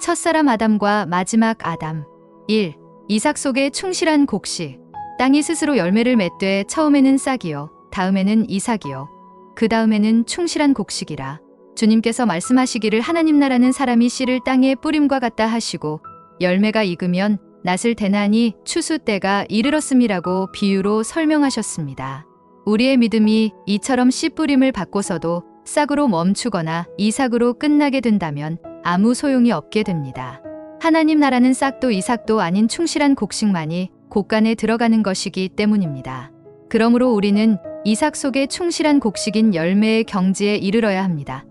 첫사람 아담과 마지막 아담. 1. 이삭 속의 충실한 곡식. 땅이 스스로 열매를 맺되 처음에는 싹이요, 다음에는 이삭이요, 그 다음에는 충실한 곡식이라. 주님께서 말씀하시기를 하나님 나라는 사람이 씨를 땅에 뿌림과 같다 하시고 열매가 익으면 낫을 대나니 추수 때가 이르렀음이라고 비유로 설명하셨습니다. 우리의 믿음이 이처럼 씨 뿌림을 받고서도 싹으로 멈추거나 이삭으로 끝나게 된다면 아무 소용이 없게 됩니다. 하나님 나라는 싹도 이삭도 아닌 충실한 곡식만이 곳간에 들어가는 것이기 때문입니다. 그러므로 우리는 이삭 속의 충실한 곡식인 열매의 경지에 이르러야 합니다.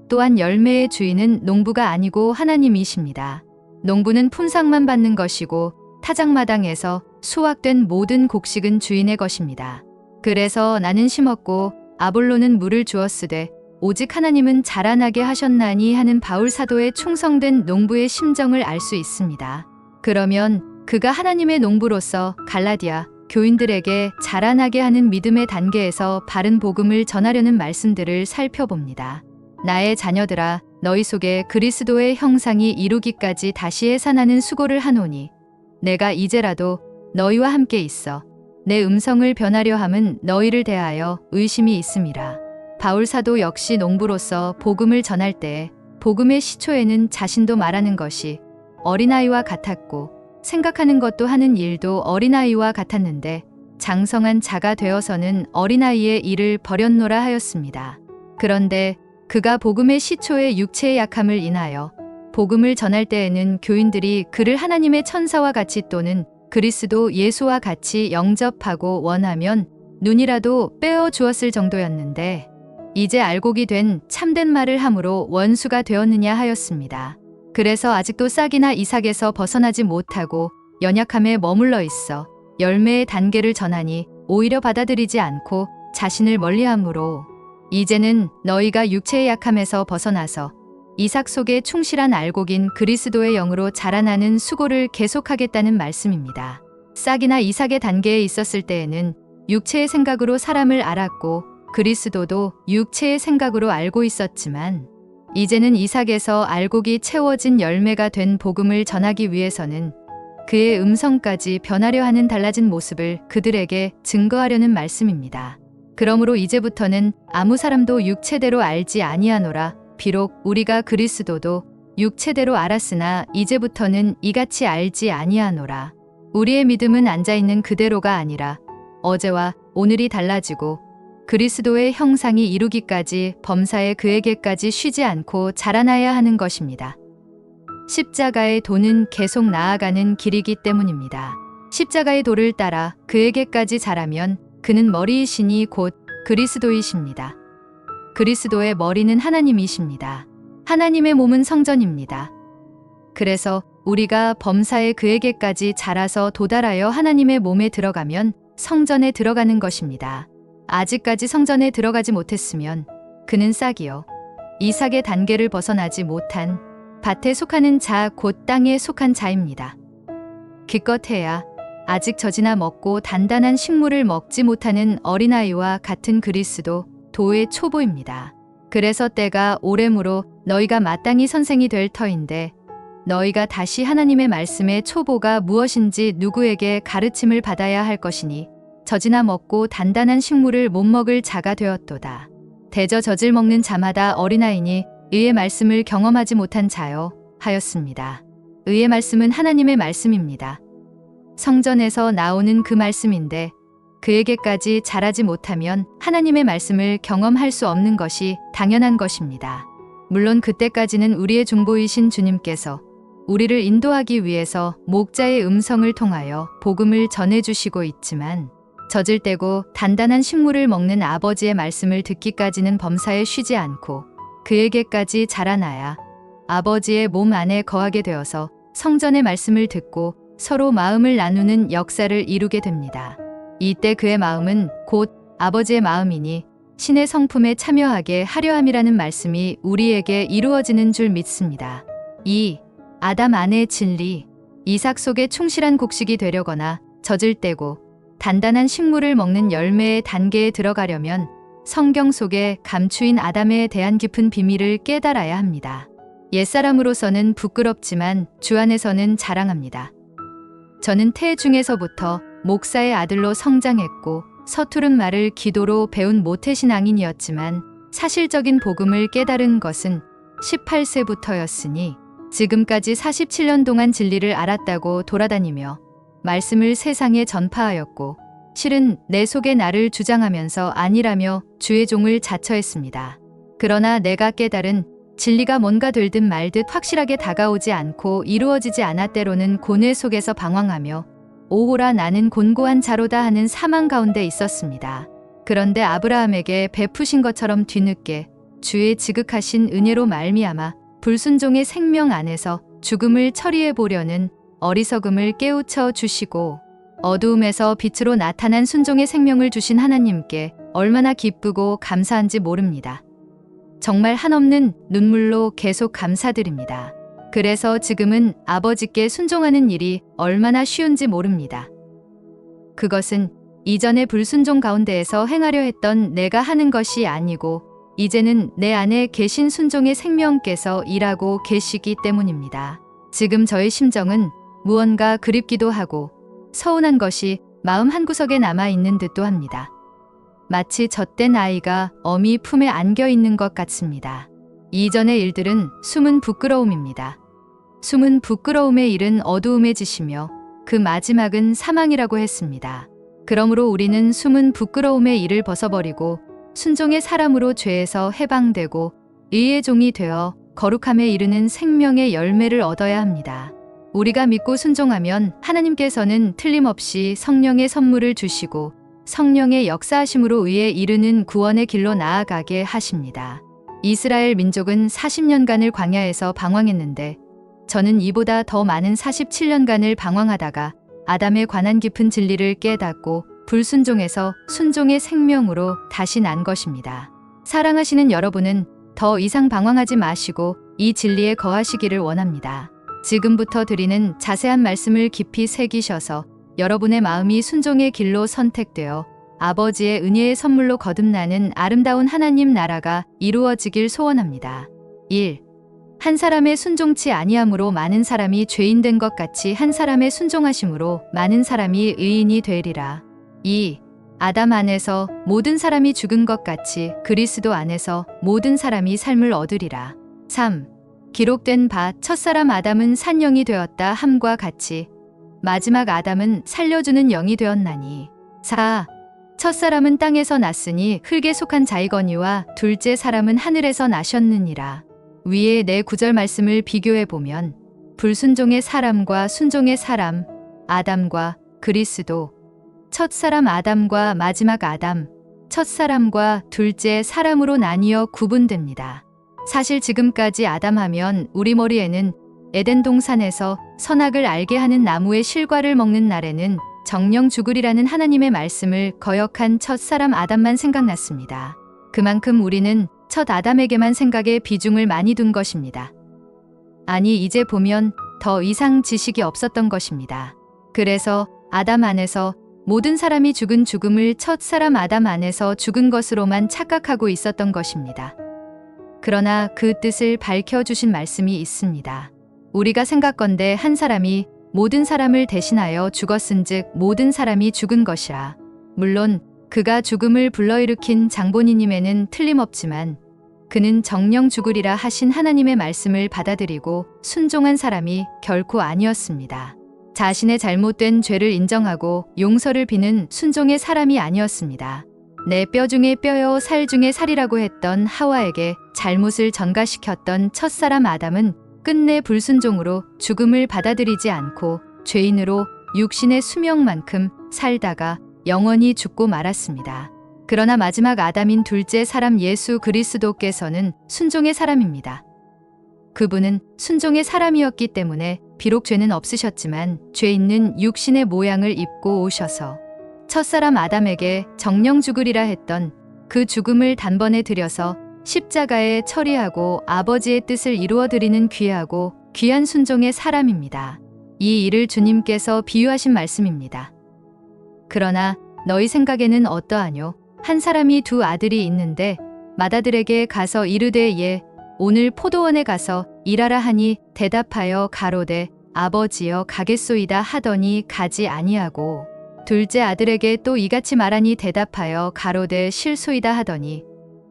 또한 열매의 주인은 농부가 아니고 하나님이십니다. 농부는 품상만 받는 것이고 타작마당에서 수확된 모든 곡식은 주인의 것입니다. 그래서 나는 심었고 아볼로는 물을 주었으되 오직 하나님은 자라나게 하셨나니 하는 바울 사도의 충성된 농부의 심정을 알 수 있습니다. 그러면 그가 하나님의 농부로서 갈라디아 교인들에게 자라나게 하는 믿음의 단계에서 바른 복음을 전하려는 말씀들을 살펴봅니다. 나의 자녀들아, 너희 속에 그리스도의 형상이 이루기까지 다시 해산하는 수고를 하노니 내가 이제라도 너희와 함께 있어 내 음성을 변하려 함은 너희를 대하여 의심이 있음이라. 바울 사도 역시 농부로서 복음을 전할 때 복음의 시초에는 자신도 말하는 것이 어린아이와 같았고 생각하는 것도 하는 일도 어린아이와 같았는데 장성한 자가 되어서는 어린아이의 일을 버렸노라 하였습니다. 그런데 그가 복음의 시초의 육체의 약함을 인하여 복음을 전할 때에는 교인들이 그를 하나님의 천사와 같이 또는 그리스도 예수와 같이 영접하고 원하면 눈이라도 빼어 주었을 정도였는데 이제 알곡이 된 참된 말을 함으로 원수가 되었느냐 하였습니다. 그래서 아직도 싹이나 이삭에서 벗어나지 못하고 연약함에 머물러 있어 열매의 단계를 전하니 오히려 받아들이지 않고 자신을 멀리하므로 이제는 너희가 육체의 약함에서 벗어나서 이삭 속의 충실한 알곡인 그리스도의 영으로 자라나는 수고를 계속하겠다는 말씀입니다. 싹이나 이삭의 단계에 있었을 때에는 육체의 생각으로 사람을 알았고 그리스도도 육체의 생각으로 알고 있었지만 이제는 이삭에서 알곡이 채워진 열매가 된 복음을 전하기 위해서는 그의 음성까지 변하려 하는 달라진 모습을 그들에게 증거하려는 말씀입니다. 그러므로 이제부터는 아무 사람도 육체대로 알지 아니하노라. 비록 우리가 그리스도도 육체대로 알았으나 이제부터는 이같이 알지 아니하노라. 우리의 믿음은 앉아있는 그대로가 아니라 어제와 오늘이 달라지고 그리스도의 형상이 이루기까지 범사에 그에게까지 쉬지 않고 자라나야 하는 것입니다. 십자가의 도는 계속 나아가는 길이기 때문입니다. 십자가의 도를 따라 그에게까지 자라면 그는 머리이시니 곧 그리스도이십니다. 그리스도의 머리는 하나님이십니다. 하나님의 몸은 성전입니다. 그래서 우리가 범사에 그에게까지 자라서 도달하여 하나님의 몸에 들어가면 성전에 들어가는 것입니다. 아직까지 성전에 들어가지 못했으면 그는 싹이요, 이삭의 단계를 벗어나지 못한 밭에 속하는 자 곧 땅에 속한 자입니다. 기껏해야 아직 젖이나 먹고 단단한 식물을 먹지 못하는 어린아이와 같은 그리스도 도의 초보입니다. 그래서 때가 오래므로 너희가 마땅히 선생이 될 터인데 너희가 다시 하나님의 말씀의 초보가 무엇인지 누구에게 가르침을 받아야 할 것이니 젖이나 먹고 단단한 식물을 못 먹을 자가 되었도다. 대저 젖을 먹는 자마다 어린아이니 의의 말씀을 경험하지 못한 자요 하였습니다. 의의 말씀은 하나님의 말씀입니다. 성전에서 나오는 그 말씀인데 그에게까지 자라지 못하면 하나님의 말씀을 경험할 수 없는 것이 당연한 것입니다. 물론 그때까지는 우리의 중보이신 주님께서 우리를 인도하기 위해서 목자의 음성을 통하여 복음을 전해주시고 있지만 젖을 떼고 단단한 식물을 먹는 아버지의 말씀을 듣기까지는 범사에 쉬지 않고 그에게까지 자라나야 아버지의 몸 안에 거하게 되어서 성전의 말씀을 듣고 서로 마음을 나누는 역사를 이루게 됩니다. 이때 그의 마음은 곧 아버지의 마음이니 신의 성품에 참여하게 하려 함이라는 말씀이 우리에게 이루어지는 줄 믿습니다. 2. 아담 안의 진리. 이삭 속에 충실한 곡식이 되려거나 젖을 떼고 단단한 식물을 먹는 열매의 단계에 들어가려면 성경 속에 감추인 아담에 대한 깊은 비밀을 깨달아야 합니다. 옛사람으로서는 부끄럽지만 주 안에서는 자랑합니다. 저는 태중에서부터 목사의 아들로 성장했고 서투른 말을 기도로 배운 모태신앙인이었지만 사실적인 복음을 깨달은 것은 18세부터였으니 지금까지 47년 동안 진리를 알았다고 돌아다니며 말씀을 세상에 전파하였고 실은 내 속의 나를 주장하면서 아니라며 주의 종을 자처했습니다. 그러나 내가 깨달은 진리가 뭔가 될듯 말듯 확실하게 다가오지 않고 이루어지지 않아 때로는 고뇌 속에서 방황하며 오호라 나는 곤고한 자로다 하는 사망 가운데 있었습니다. 그런데 아브라함에게 베푸신 것처럼 뒤늦게 주의 지극하신 은혜로 말미암아 불순종의 생명 안에서 죽음을 처리해 보려는 어리석음을 깨우쳐 주시고 어두움에서 빛으로 나타난 순종의 생명을 주신 하나님께 얼마나 기쁘고 감사한지 모릅니다. 정말 한없는 눈물로 계속 감사드립니다. 그래서 지금은 아버지께 순종하는 일이 얼마나 쉬운지 모릅니다. 그것은 이전의 불순종 가운데에서 행하려 했던 내가 하는 것이 아니고 이제는 내 안에 계신 순종의 생명께서 일하고 계시기 때문입니다. 지금 저의 심정은 무언가 그립기도 하고 서운한 것이 마음 한구석에 남아있는 듯도 합니다. 마치 젖된 아이가 어미 품에 안겨 있는 것 같습니다. 이전의 일들은 숨은 부끄러움입니다. 숨은 부끄러움의 일은 어두움에 지시며 그 마지막은 사망이라고 했습니다. 그러므로 우리는 숨은 부끄러움의 일을 벗어버리고 순종의 사람으로 죄에서 해방되고 의의 종이 되어 거룩함에 이르는 생명의 열매를 얻어야 합니다. 우리가 믿고 순종하면 하나님께서는 틀림없이 성령의 선물을 주시고 성령의 역사하심으로 의에 이르는 구원의 길로 나아가게 하십니다. 이스라엘 민족은 40년간을 광야에서 방황했는데 저는 이보다 더 많은 47년간을 방황하다가 아담에 관한 깊은 진리를 깨닫고 불순종에서 순종의 생명으로 다시 난 것입니다. 사랑하시는 여러분은 더 이상 방황하지 마시고 이 진리에 거하시기를 원합니다. 지금부터 드리는 자세한 말씀을 깊이 새기셔서 여러분의 마음이 순종의 길로 선택되어 아버지의 은혜의 선물로 거듭나는 아름다운 하나님 나라가 이루어지길 소원합니다. 1. 한 사람의 순종치 아니함으로 많은 사람이 죄인 된 것 같이 한 사람의 순종하심으로 많은 사람이 의인이 되리라. 2. 아담 안에서 모든 사람이 죽은 것 같이 그리스도 안에서 모든 사람이 삶을 얻으리라. 3. 기록된 바 첫사람 아담은 산영이 되었다 함과 같이 마지막 아담은 살려주는 영이 되었나니. 4. 첫사람은 땅에서 났으니 흙에 속한 자이거니와 둘째 사람은 하늘에서 나셨느니라. 위에 네 구절 말씀을 비교해보면 불순종의 사람과 순종의 사람, 아담과 그리스도, 첫사람 아담과 마지막 아담, 첫사람과 둘째 사람으로 나뉘어 구분됩니다. 사실 지금까지 아담하면 우리 머리에는 에덴 동산에서 선악을 알게 하는 나무의 실과를 먹는 날에는 정령 죽으리라는 하나님의 말씀을 거역한 첫사람 아담만 생각났습니다. 그만큼 우리는 첫 아담에게만 생각에 비중을 많이 둔 것입니다. 아니 이제 보면 더 이상 지식이 없었던 것입니다. 그래서 아담 안에서 모든 사람이 죽은 죽음을 첫사람 아담 안에서 죽은 것으로만 착각하고 있었던 것입니다. 그러나 그 뜻을 밝혀주신 말씀이 있습니다. 우리가 생각건대 한 사람이 모든 사람을 대신하여 죽었은즉 모든 사람이 죽은 것이라. 물론 그가 죽음을 불러일으킨 장본인임에는 틀림없지만 그는 정령 죽으리라 하신 하나님의 말씀을 받아들이고 순종한 사람이 결코 아니었습니다. 자신의 잘못된 죄를 인정하고 용서를 비는 순종의 사람이 아니었습니다. 내 뼈 중에 뼈요 살 중에 살이라고 했던 하와에게 잘못을 전가시켰던 첫사람 아담은 끝내 불순종으로 죽음을 받아들이지 않고 죄인으로 육신의 수명만큼 살다가 영원히 죽고 말았습니다. 그러나 마지막 아담인 둘째 사람 예수 그리스도께서는 순종의 사람입니다. 그분은 순종의 사람이었기 때문에 비록 죄는 없으셨지만 죄 있는 육신의 모양을 입고 오셔서 첫사람 아담에게 정령 죽으리라 했던 그 죽음을 단번에 들여서 십자가에 처리하고 아버지의 뜻을 이루어드리는 귀하고 귀한 순종의 사람입니다. 이 일을 주님께서 비유하신 말씀입니다. 그러나 너희 생각에는 어떠하뇨? 한 사람이 두 아들이 있는데 맏아들에게 가서 이르되 얘 오늘 포도원에 가서 일하라 하니 대답하여 가로되 아버지여 가겠소이다 하더니 가지 아니하고 둘째 아들에게 또 이같이 말하니 대답하여 가로되 실소이다 하더니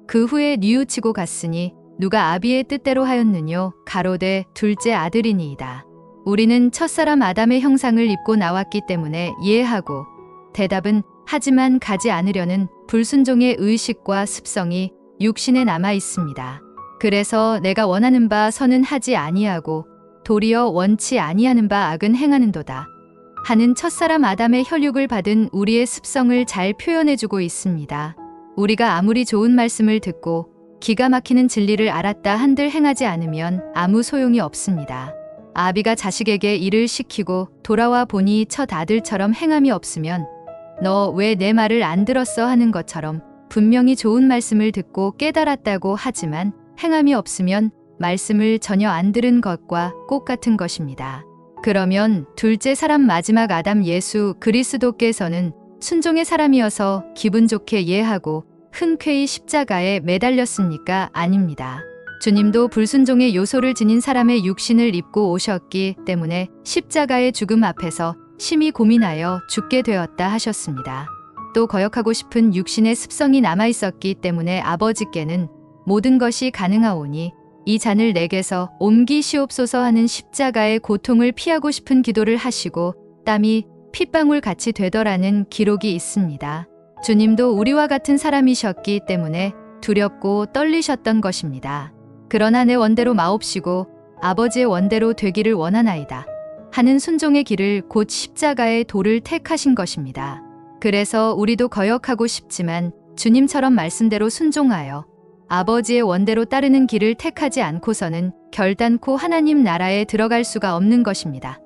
그 후에 뉘우치고 갔으니 누가 아비의 뜻대로 하였느뇨 가로되 둘째 아들이니이다. 우리는 첫사람 아담의 형상을 입고 나왔기 때문에 이해하고 대답은 하지만 가지 않으려는 불순종의 의식과 습성이 육신에 남아 있습니다. 그래서 내가 원하는 바 선은 하지 아니하고 도리어 원치 아니하는 바 악은 행하는도다 하는 첫사람 아담의 혈육을 받은 우리의 습성을 잘 표현해주고 있습니다. 우리가 아무리 좋은 말씀을 듣고 기가 막히는 진리를 알았다 한들 행하지 않으면 아무 소용이 없습니다. 아비가 자식에게 일을 시키고 돌아와 보니 첫 아들처럼 행함이 없으면 너 왜 내 말을 안 들었어 하는 것처럼 분명히 좋은 말씀을 듣고 깨달았다고 하지만 행함이 없으면 말씀을 전혀 안 들은 것과 똑같은 것입니다. 그러면 둘째 사람 마지막 아담 예수 그리스도께서는 순종의 사람이어서 기분 좋게 예하고 흔쾌히 십자가에 매달렸습니까? 아닙니다. 주님도 불순종의 요소를 지닌 사람의 육신을 입고 오셨기 때문에 십자가의 죽음 앞에서 심히 고민하여 죽게 되었다 하셨습니다. 또 거역하고 싶은 육신의 습성이 남아있었기 때문에 아버지께는 모든 것이 가능하오니 이 잔을 내게서 옮기시옵소서 하는 십자가의 고통을 피하고 싶은 기도를 하시고 땀이 핏방울 같이 되더라는 기록이 있습니다. 주님도 우리와 같은 사람이셨기 때문에 두렵고 떨리셨던 것입니다. 그러나 내 원대로 마옵시고 아버지의 원대로 되기를 원하나이다 하는 순종의 길을 곧 십자가의 도를 택하신 것입니다. 그래서 우리도 거역하고 싶지만 주님처럼 말씀대로 순종하여 아버지의 원대로 따르는 길을 택하지 않고서는 결단코 하나님 나라에 들어갈 수가 없는 것입니다.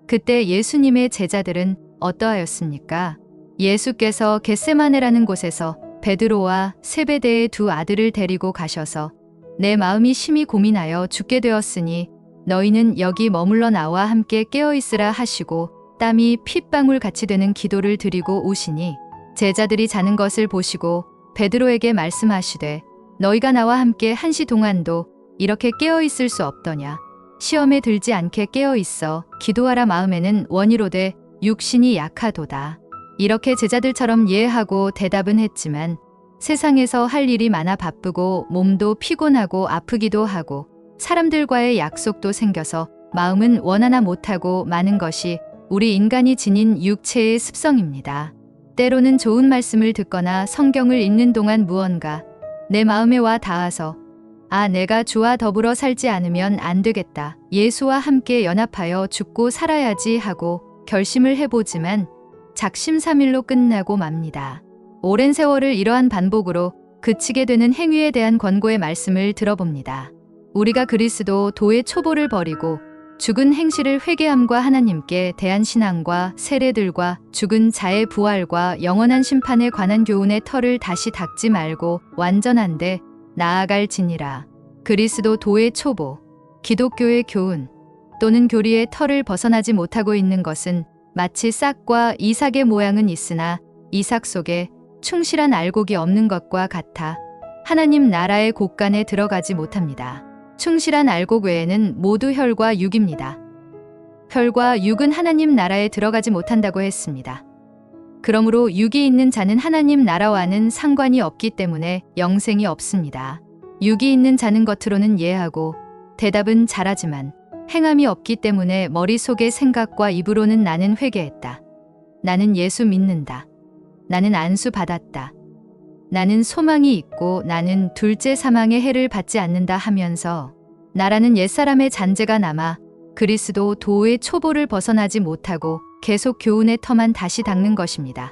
그때 예수님의 제자들은 어떠하였습니까? 예수께서 겟세마네라는 곳에서 베드로와 세베대의 두 아들을 데리고 가셔서 내 마음이 심히 고민하여 죽게 되었으니 너희는 여기 머물러 나와 함께 깨어있으라 하시고 땀이 핏방울 같이 되는 기도를 드리고 오시니 제자들이 자는 것을 보시고 베드로에게 말씀하시되 너희가 나와 함께 1시 동안도 이렇게 깨어있을 수 없더냐. 시험에 들지 않게 깨어있어 기도하라. 마음에는 원이로되 육신이 약하도다. 이렇게 제자들처럼 이해하고 대답은 했지만 세상에서 할 일이 많아 바쁘고 몸도 피곤하고 아프기도 하고 사람들과의 약속도 생겨서 마음은 원하나 못하고 많은 것이 우리 인간이 지닌 육체의 습성입니다. 때로는 좋은 말씀을 듣거나 성경을 읽는 동안 무언가 내 마음에 와 닿아서 내가 주와 더불어 살지 않으면 안 되겠다. 예수와 함께 연합하여 죽고 살아야지 하고 결심을 해보지만 작심삼일로 끝나고 맙니다. 오랜 세월을 이러한 반복으로 그치게 되는 행위에 대한 권고의 말씀을 들어봅니다. 우리가 그리스도 도의 초보를 버리고 죽은 행실을 회개함과 하나님께 대한 신앙과 세례들과 죽은 자의 부활과 영원한 심판에 관한 교훈의 털을 다시 닦지 말고 완전한데 나아갈지니라. 그리스도 도의 초보, 기독교의 교훈 또는 교리의 털을 벗어나지 못하고 있는 것은 마치 싹과 이삭의 모양은 있으나 이삭 속에 충실한 알곡이 없는 것과 같아 하나님 나라의 곳간에 들어가지 못합니다. 충실한 알곡 외에는 모두 혈과 육입니다. 혈과 육은 하나님 나라에 들어가지 못한다고 했습니다. 그러므로 육이 있는 자는 하나님 나라와는 상관이 없기 때문에 영생이 없습니다. 육이 있는 자는 겉으로는 예하고 대답은 잘하지만 행함이 없기 때문에 머릿속의 생각과 입으로는 나는 회개했다. 나는 예수 믿는다. 나는 안수 받았다. 나는 소망이 있고 나는 둘째 사망의 해를 받지 않는다 하면서 나라는 옛사람의 잔재가 남아 그리스도 도의 초보를 벗어나지 못하고 계속 교훈의 터만 다시 닦는 것입니다.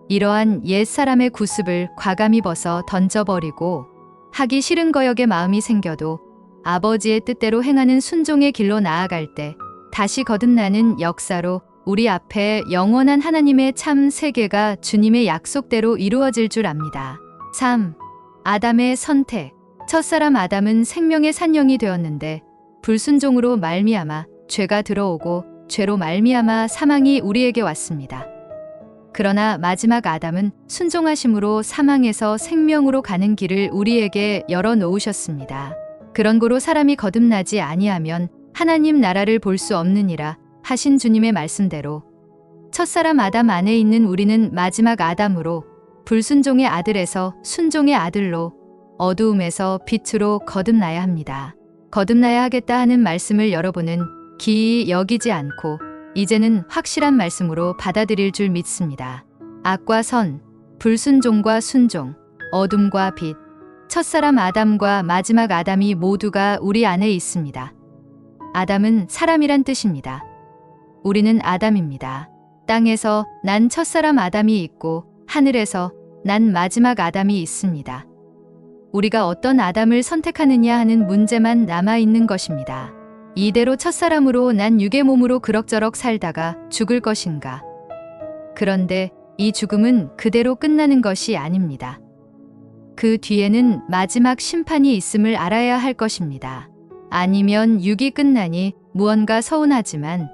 이러한 옛사람의 구습을 과감히 벗어 던져버리고 하기 싫은 거역의 마음이 생겨도 아버지의 뜻대로 행하는 순종의 길로 나아갈 때 다시 거듭나는 역사로 우리 앞에 영원한 하나님의 참 세계가 주님의 약속대로 이루어질 줄 압니다. 3. 아담의 선택. 첫사람 아담은 생명의 산령이 되었는데 불순종으로 말미암아 죄가 들어오고 죄로 말미암아 사망이 우리에게 왔습니다. 그러나 마지막 아담은 순종하심으로 사망에서 생명으로 가는 길을 우리에게 열어놓으셨습니다. 그런 고로 사람이 거듭나지 아니하면 하나님 나라를 볼 수 없느니라 하신 주님의 말씀대로 첫사람 아담 안에 있는 우리는 마지막 아담으로 불순종의 아들에서 순종의 아들로 어두움에서 빛으로 거듭나야 합니다. 거듭나야 하겠다 하는 말씀을 여러분은 기이히 여기지 않고 이제는 확실한 말씀으로 받아들일 줄 믿습니다. 악과 선, 불순종과 순종, 어둠과 빛, 첫사람 아담과 마지막 아담이 모두가 우리 안에 있습니다. 아담은 사람이란 뜻입니다. 우리는 아담입니다. 땅에서 난 첫사람 아담이 있고 하늘에서 난 마지막 아담이 있습니다. 우리가 어떤 아담을 선택하느냐 하는 문제만 남아있는 것입니다. 이대로 첫사람으로 난 육의 몸으로 그럭저럭 살다가 죽을 것인가? 그런데 이 죽음은 그대로 끝나는 것이 아닙니다. 그 뒤에는 마지막 심판이 있음을 알아야 할 것입니다. 아니면 육이 끝나니 무언가 서운하지만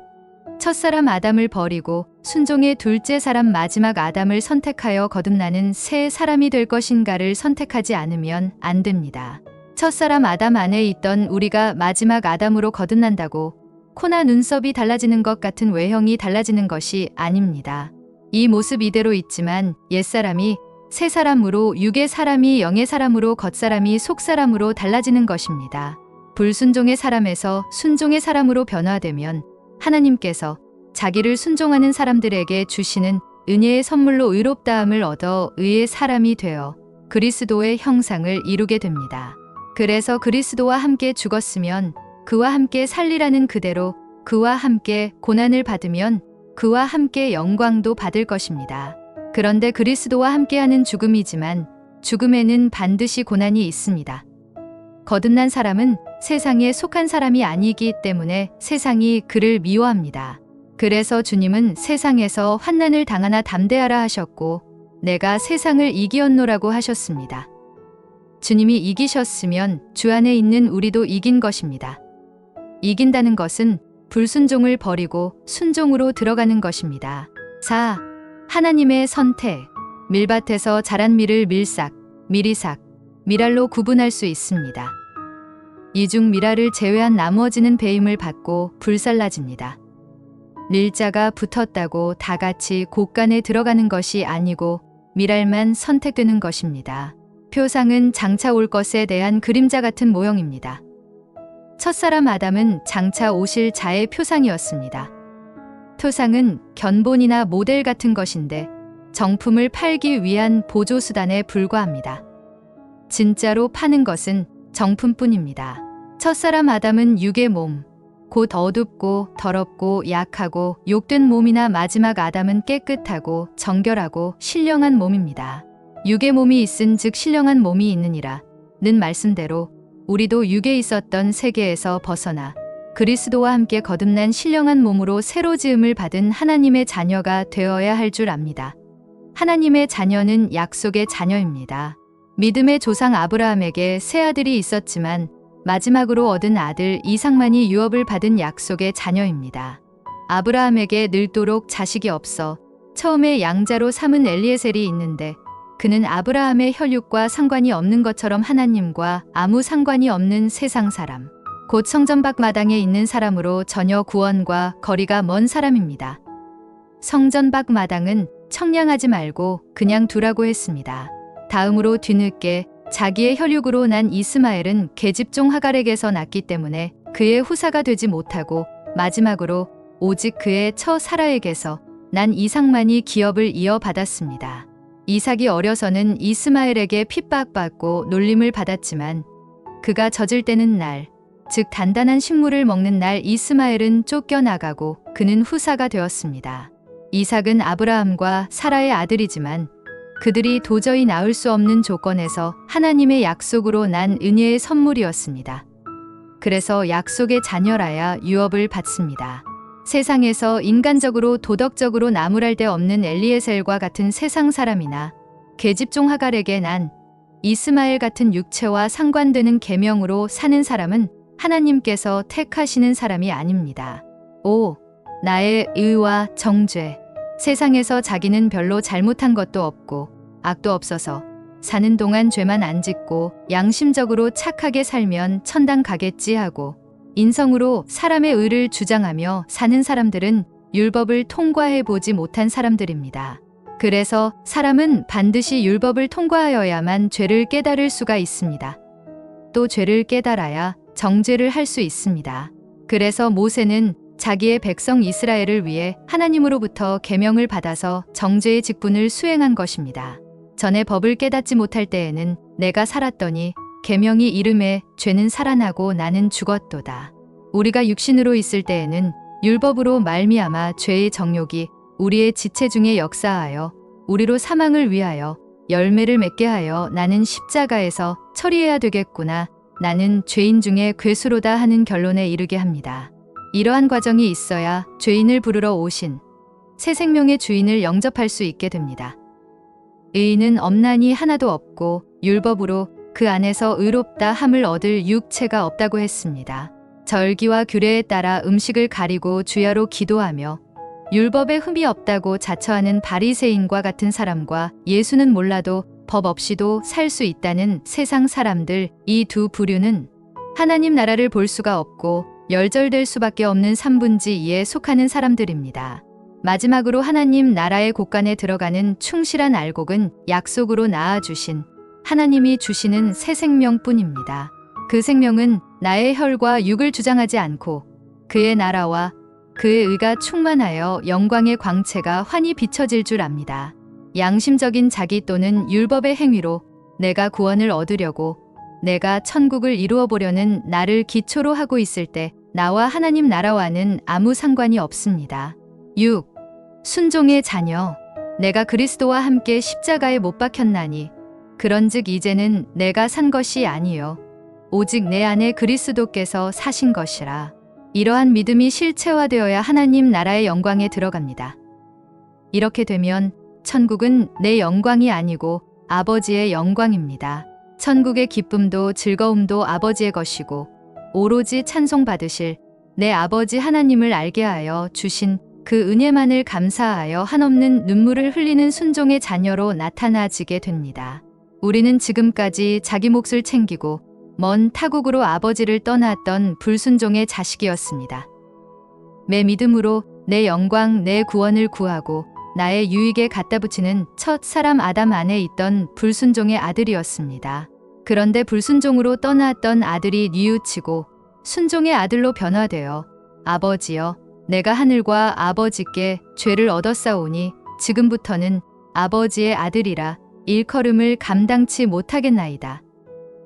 첫사람 아담을 버리고 순종의 둘째 사람 마지막 아담을 선택하여 거듭나는 새 사람이 될 것인가를 선택하지 않으면 안 됩니다. 첫사람 아담 안에 있던 우리가 마지막 아담으로 거듭난다고 코나 눈썹이 달라지는 것 같은 외형이 달라지는 것이 아닙니다. 이 모습 이대로 있지만 옛사람이 새 사람으로 육의 사람이 영의 사람으로 겉사람이 속사람으로 달라지는 것입니다. 불순종의 사람에서 순종의 사람으로 변화되면 하나님께서 자기를 순종하는 사람들에게 주시는 은혜의 선물로 의롭다함을 얻어 의의 사람이 되어 그리스도의 형상을 이루게 됩니다. 그래서 그리스도와 함께 죽었으면 그와 함께 살리라는 그대로 그와 함께 고난을 받으면 그와 함께 영광도 받을 것입니다. 그런데 그리스도와 함께하는 죽음이지만 죽음에는 반드시 고난이 있습니다. 거듭난 사람은 세상에 속한 사람이 아니기 때문에 세상이 그를 미워합니다. 그래서 주님은 세상에서 환난을 당하나 담대하라 하셨고 내가 세상을 이기었노라고 하셨습니다. 주님이 이기셨으면 주 안에 있는 우리도 이긴 것입니다. 이긴다는 것은 불순종을 버리고 순종으로 들어가는 것입니다. 4. 하나님의 선택. 밀밭에서 자란 밀을 밀싹, 미리삭, 미랄로 구분할 수 있습니다. 이중 미랄을 제외한 나머지는 배임을 받고 불살라집니다. 밀자가 붙었다고 다 같이 곡간에 들어가는 것이 아니고 미랄만 선택되는 것입니다. 표상은 장차 올 것에 대한 그림자 같은 모형입니다. 첫사람 아담은 장차 오실 자의 표상이었습니다. 표상은 견본이나 모델 같은 것인데 정품을 팔기 위한 보조수단에 불과합니다. 진짜로 파는 것은 정품뿐입니다. 첫사람 아담은 육의 몸, 곧 어둡고 더럽고 약하고 욕된 몸이나 마지막 아담은 깨끗하고 정결하고 신령한 몸입니다. 육의 몸이 있은 즉 신령한 몸이 있느니라 는 말씀대로 우리도 육에 있었던 세계에서 벗어나 그리스도와 함께 거듭난 신령한 몸으로 새로 지음을 받은 하나님의 자녀가 되어야 할 줄 압니다. 하나님의 자녀는 약속의 자녀입니다. 믿음의 조상 아브라함에게 세 아들이 있었지만 마지막으로 얻은 아들 이삭만이 유업을 받은 약속의 자녀입니다. 아브라함에게 늘도록 자식이 없어 처음에 양자로 삼은 엘리에셀이 있는데 그는 아브라함의 혈육과 상관이 없는 것처럼 하나님과 아무 상관이 없는 세상 사람, 곧 성전 밖 마당에 있는 사람으로 전혀 구원과 거리가 먼 사람입니다. 성전 밖 마당은 청량하지 말고 그냥 두라고 했습니다. 다음으로 뒤늦게 자기의 혈육으로 난 이스마엘은 계집종 하갈에게서 났기 때문에 그의 후사가 되지 못하고 마지막으로 오직 그의 처 사라에게서 난 이삭만이 기업을 이어받았습니다. 이삭이 어려서는 이스마엘에게 핍박받고 놀림을 받았지만 그가 젖을 때는 날, 즉 단단한 식물을 먹는 날 이스마엘은 쫓겨나가고 그는 후사가 되었습니다. 이삭은 아브라함과 사라의 아들이지만 그들이 도저히 낳을 수 없는 조건에서 하나님의 약속으로 난 은혜의 선물이었습니다. 그래서 약속의 자녀라야 유업을 받습니다. 세상에서 인간적으로 도덕적으로 나무랄 데 없는 엘리에셀과 같은 세상 사람이나 계집종 하갈에게 난 이스마엘 같은 육체와 상관되는 계명으로 사는 사람은 하나님께서 택하시는 사람이 아닙니다. 5. 나의 의와 정죄. 세상에서 자기는 별로 잘못한 것도 없고 악도 없어서 사는 동안 죄만 안 짓고 양심적으로 착하게 살면 천당 가겠지 하고 인성으로 사람의 의를 주장하며 사는 사람들은 율법을 통과해 보지 못한 사람들입니다. 그래서 사람은 반드시 율법을 통과하여야만 죄를 깨달을 수가 있습니다. 또 죄를 깨달아야 정죄를 할 수 있습니다. 그래서 모세는 자기의 백성 이스라엘을 위해 하나님으로부터 계명을 받아서 정죄의 직분을 수행한 것입니다. 전에 법을 깨닫지 못할 때에는 내가 살았더니 계명이 이름에 죄는 살아나고 나는 죽었도다. 우리가 육신으로 있을 때에는 율법으로 말미암아 죄의 정욕이 우리의 지체 중에 역사하여 우리로 사망을 위하여 열매를 맺게 하여 나는 십자가에서 처리해야 되겠구나. 나는 죄인 중에 괴수로다 하는 결론에 이르게 합니다. 이러한 과정이 있어야 죄인을 부르러 오신 새 생명의 주인을 영접할 수 있게 됩니다. 의인은 엄난이 하나도 없고 율법으로 그 안에서 의롭다 함을 얻을 육체가 없다고 했습니다. 절기와 규례에 따라 음식을 가리고 주야로 기도하며 율법에 흠이 없다고 자처하는 바리새인과 같은 사람과 예수는 몰라도 법 없이도 살 수 있다는 세상 사람들, 이 두 부류는 하나님 나라를 볼 수가 없고 열절될 수밖에 없는 3분지 2에 속하는 사람들입니다. 마지막으로 하나님 나라의 곳간에 들어가는 충실한 알곡은 약속으로 낳아주신 하나님이 주시는 새 생명뿐입니다. 그 생명은 나의 혈과 육을 주장하지 않고 그의 나라와 그의 의가 충만하여 영광의 광채가 환히 비춰질 줄 압니다. 양심적인 자기 또는 율법의 행위로 내가 구원을 얻으려고 내가 천국을 이루어 보려는 나를 기초로 하고 있을 때 나와 하나님 나라와는 아무 상관이 없습니다. 6. 순종의 자녀. 내가 그리스도와 함께 십자가에 못 박혔나니 그런즉 이제는 내가 산 것이 아니요 오직 내 안에 그리스도께서 사신 것이라. 이러한 믿음이 실체화되어야 하나님 나라의 영광에 들어갑니다. 이렇게 되면 천국은 내 영광이 아니고 아버지의 영광입니다. 천국의 기쁨도 즐거움도 아버지의 것이고 오로지 찬송받으실 내 아버지 하나님을 알게 하여 주신 그 은혜만을 감사하여 한없는 눈물을 흘리는 순종의 자녀로 나타나지게 됩니다. 우리는 지금까지 자기 몫을 챙기고 먼 타국으로 아버지를 떠났던 불순종의 자식이었습니다. 내 믿음으로 내 영광, 내 구원을 구하고 나의 유익에 갖다 붙이는 첫 사람 아담 안에 있던 불순종의 아들이었습니다. 그런데 불순종으로 떠났던 아들이 뉘우치고 순종의 아들로 변화되어 아버지여 내가 하늘과 아버지께 죄를 얻었사오니 지금부터는 아버지의 아들이라 일컬음을 감당치 못하겠나이다.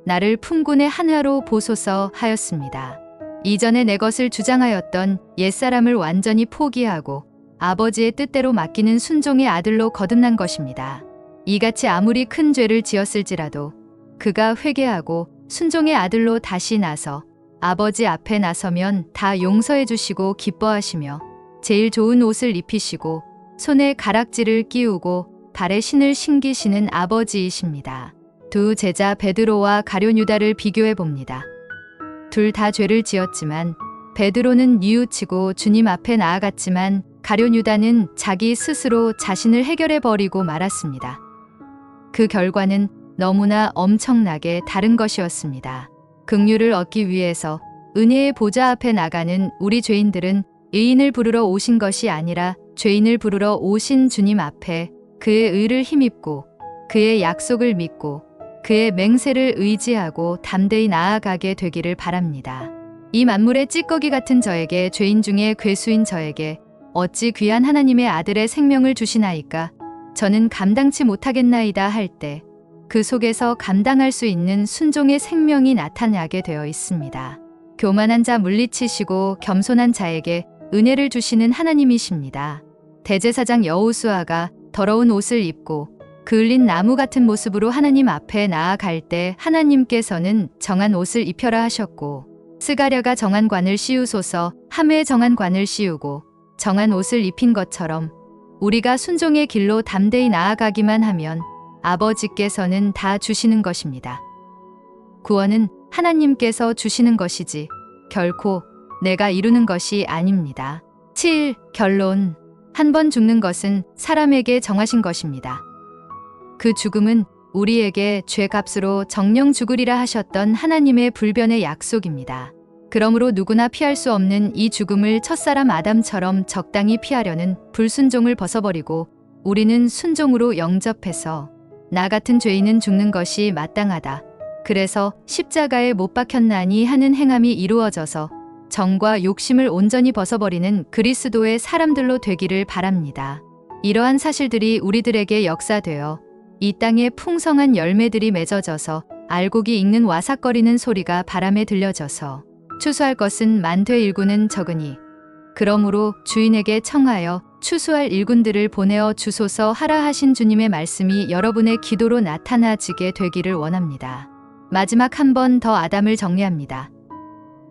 나를 품군의 하나로 보소서 하였습니다. 이전에 내 것을 주장하였던 옛사람을 완전히 포기하고 아버지의 뜻대로 맡기는 순종의 아들로 거듭난 것입니다. 이같이 아무리 큰 죄를 지었을지라도 그가 회개하고 순종의 아들로 다시 나서 아버지 앞에 나서면 다 용서해 주시고 기뻐하시며 제일 좋은 옷을 입히시고 손에 가락지를 끼우고 발에 신을 신기시는 아버지이십니다. 두 제자 베드로와 가룟 유다를 비교해 봅니다. 둘 다 죄를 지었지만 베드로는 뉘우치고 주님 앞에 나아갔지만 가룟 유다는 자기 스스로 자신을 해결해 버리고 말았습니다. 그 결과는 너무나 엄청나게 다른 것이었습니다. 긍휼을 얻기 위해서 은혜의 보좌 앞에 나가는 우리 죄인들은 의인을 부르러 오신 것이 아니라 죄인을 부르러 오신 주님 앞에 그의 의를 힘입고 그의 약속을 믿고 그의 맹세를 의지하고 담대히 나아가게 되기를 바랍니다. 이 만물의 찌꺼기 같은 저에게, 죄인 중에 괴수인 저에게 어찌 귀한 하나님의 아들의 생명을 주시나이까? 저는 감당치 못하겠나이다 할 때 그 속에서 감당할 수 있는 순종의 생명이 나타나게 되어 있습니다. 교만한 자 물리치시고 겸손한 자에게 은혜를 주시는 하나님이십니다. 대제사장 여호수아가 더러운 옷을 입고 그을린 나무 같은 모습으로 하나님 앞에 나아갈 때 하나님께서는 정한 옷을 입혀라 하셨고 스가랴가 정한 관을 씌우소서 함에 정한 관을 씌우고 정한 옷을 입힌 것처럼 우리가 순종의 길로 담대히 나아가기만 하면 아버지께서는 다 주시는 것입니다. 구원은 하나님께서 주시는 것이지 결코 내가 이루는 것이 아닙니다. 7. 결론. 한 번 죽는 것은 사람에게 정하신 것입니다. 그 죽음은 우리에게 죄값으로 정령 죽으리라 하셨던 하나님의 불변의 약속입니다. 그러므로 누구나 피할 수 없는 이 죽음을 첫사람 아담처럼 적당히 피하려는 불순종을 벗어버리고 우리는 순종으로 영접해서 나 같은 죄인은 죽는 것이 마땅하다. 그래서 십자가에 못 박혔나니 하는 행함이 이루어져서 정과 욕심을 온전히 벗어버리는 그리스도의 사람들로 되기를 바랍니다. 이러한 사실들이 우리들에게 역사되어 이 땅에 풍성한 열매들이 맺어져서 알곡이 익는 와삭거리는 소리가 바람에 들려져서 추수할 것은 만되 일꾼은 적으니 그러므로 주인에게 청하여 추수할 일꾼들을 보내어 주소서 하라 하신 주님의 말씀이 여러분의 기도로 나타나지게 되기를 원합니다. 마지막 한 번 더 아담을 정리합니다.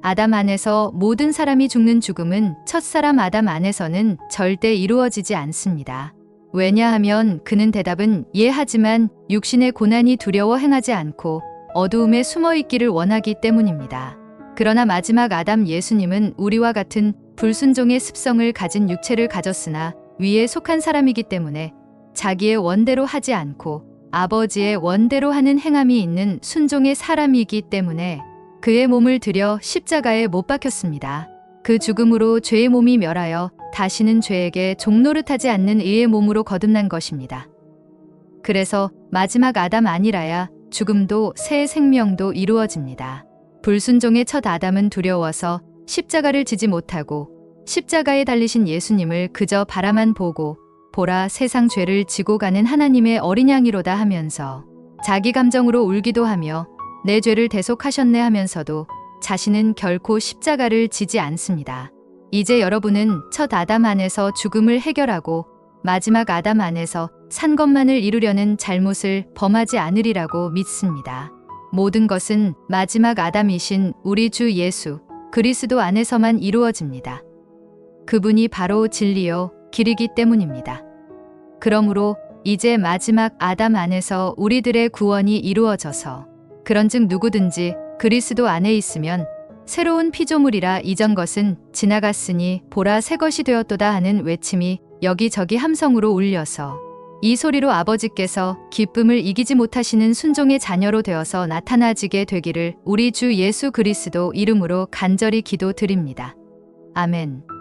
아담 안에서 모든 사람이 죽는 죽음은 첫사람 아담 안에서는 절대 이루어지지 않습니다. 왜냐하면 그는 대답은 예 하지만 육신의 고난이 두려워 행하지 않고 어두움에 숨어 있기를 원하기 때문입니다. 그러나 마지막 아담 예수님은 우리와 같은 불순종의 습성을 가진 육체를 가졌으나 위에 속한 사람이기 때문에 자기의 원대로 하지 않고 아버지의 원대로 하는 행함이 있는 순종의 사람이기 때문에 그의 몸을 들여 십자가에 못 박혔습니다. 그 죽음으로 죄의 몸이 멸하여 다시는 죄에게 종노릇하지 않는 의의 몸으로 거듭난 것입니다. 그래서 마지막 아담 아니라야 죽음도 새 생명도 이루어집니다. 불순종의 첫 아담은 두려워서 십자가를 지지 못하고 십자가에 달리신 예수님을 그저 바라만 보고 보라 세상 죄를 지고 가는 하나님의 어린 양이로다 하면서 자기 감정으로 울기도 하며 내 죄를 대속하셨네 하면서도 자신은 결코 십자가를 지지 않습니다. 이제 여러분은 첫 아담 안에서 죽음을 해결하고 마지막 아담 안에서 산 것만을 이루려는 잘못을 범하지 않으리라고 믿습니다. 모든 것은 마지막 아담이신 우리 주 예수 그리스도 안에서만 이루어집니다. 그분이 바로 진리요 길이기 때문입니다. 그러므로 이제 마지막 아담 안에서 우리들의 구원이 이루어져서 그런즉 누구든지 그리스도 안에 있으면 새로운 피조물이라 이전 것은 지나갔으니 보라 새 것이 되었도다 하는 외침이 여기저기 함성으로 울려서 이 소리로 아버지께서 기쁨을 이기지 못하시는 순종의 자녀로 되어서 나타나지게 되기를 우리 주 예수 그리스도 이름으로 간절히 기도드립니다. 아멘.